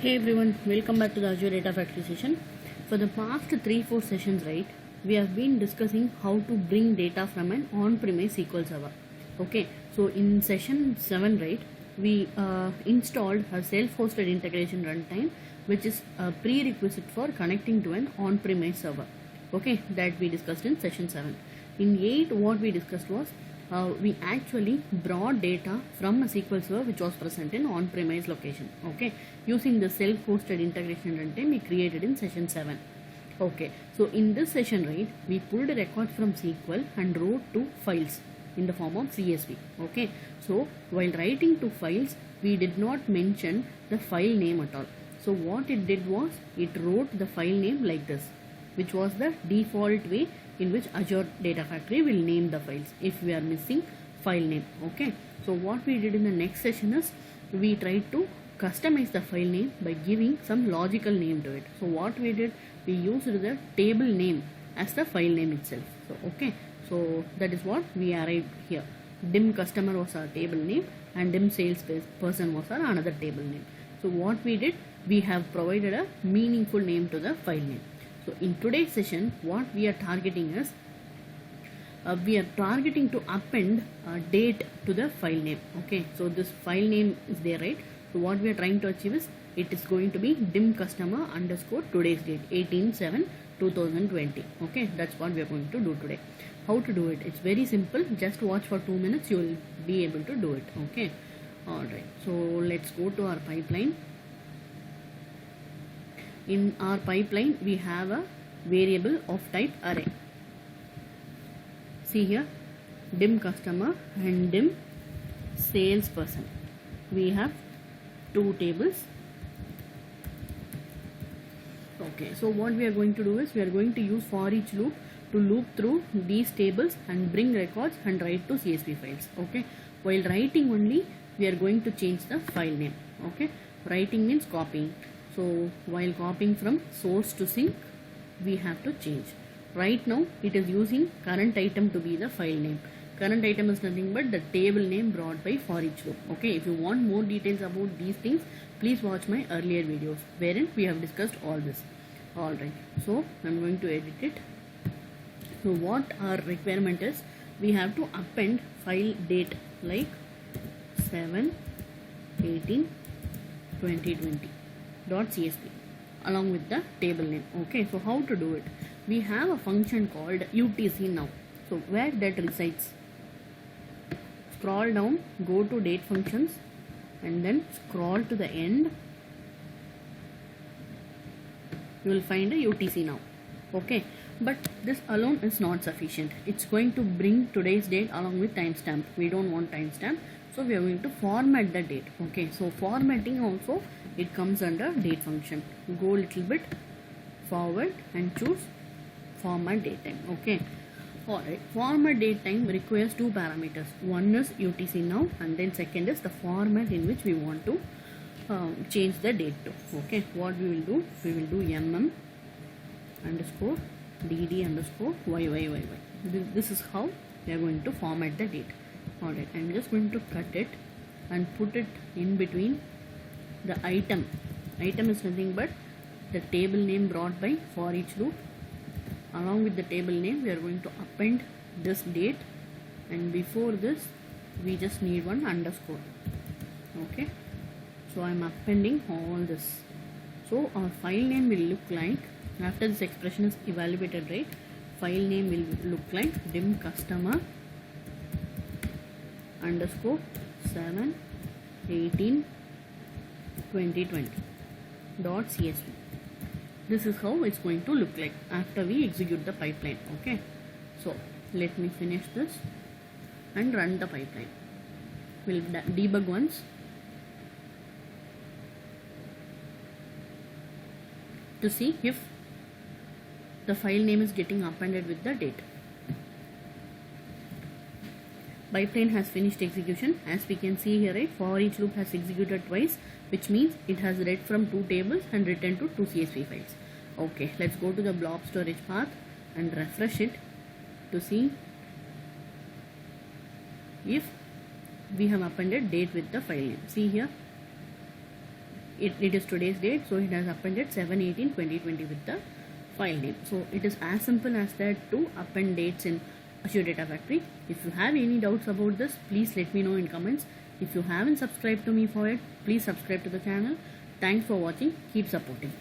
Hey everyone, welcome back to the Azure Data Factory session. For the past 3-4 sessions, right, we have been discussing how to bring data from an on-premise SQL Server. Okay, so in session 7, right, we installed a self-hosted integration runtime, which is a prerequisite for connecting to an on-premise server. Okay, that we discussed in session 7. In 8, what we discussed was we actually brought data from a SQL Server which was present in on-premise location. Okay, using the self-hosted integration runtime we created in session 7. Okay, so in this session, right, we pulled a record from SQL and wrote to files in the form of CSV. Okay, so while writing to files, we did not mention the file name at all. So what it did was it wrote the file name like this, which was the default way in which Azure Data Factory will name the files if we are missing file name. Okay, so what we did in the next session is we tried to customize the file name by giving some logical name to it. So what we did, we used the table name as the file name itself. So okay, so that is what we arrived here. Dim customer was our table name and dim sales person was our another table name. So what we did, we have provided a meaningful name to the file name. So in today's session, what we are targeting is we are targeting to append a date to the file name. Okay, so this file name is there, right? So what we are trying to achieve is it is going to be dim customer underscore today's date 18/7/2020. Okay, that's what we are going to do today. How to do it? It's very simple. Just watch for 2 minutes. You will be able to do it. Okay. All right. So let's go to our pipeline. In our pipeline, we have a variable of type array. See here, dim customer and dim salesperson. We have two tables. Okay, so what we are going to do is we are going to use for each loop to loop through these tables and bring records and write to CSV files. Okay, while writing only, we are going to change the file name. Okay, writing means copying. So while copying from source to sink, we have to change. Right now it is using current item to be the file name. Current item is nothing but the table name brought by for each loop. Okay, if you want more details about these things, please watch my earlier videos wherein we have discussed all this. Alright, so I'm going to edit it. So what our requirement is, we have to append file date like 7/18/2020. .csv along with the table name. Okay, so how to do it? We have a function called UTC now. So where that resides, scroll down, go to date functions and then scroll to the end. You will find a UTC now. Okay, but this alone is not sufficient. It's going to bring today's date along with timestamp. We don't want timestamp, so we are going to format the date. Okay, so formatting also it comes under date function. Go little bit forward and choose format date time. Okay, alright, format date time requires two parameters. One is UTC now and then second is the format in which we want to change the date to. Okay, what we will do, we will do mm_dd_yyyy. This is how we are going to format the date. Alright, I'm just going to cut it and put it in between the item. Item is nothing but the table name brought by for each loop. Along with the table name, we are going to append this date, and before this we just need one underscore. Okay, so I'm appending all this. So our file name will look like, after this expression is evaluated, right, file name will look like dim customer underscore 7/18/2020.csv. This is how it's going to look like after we execute the pipeline. Okay, so let me finish this and run the pipeline. We'll debug once. To see if the file name is getting appended with the date. Pipeline has finished execution. As we can see here, right, for each loop has executed twice, which means it has read from two tables and written to two CSV files. Okay, let's go to the blob storage path and refresh it to see if we have appended date with the file name. See here, it is today's date, so it has appended 7/18/2020 with the file name. So it is as simple as that to append dates in Azure Data Factory. If you have any doubts about this, please let me know in comments. If you haven't subscribed to me for it, please subscribe to the channel. Thanks for watching. Keep supporting.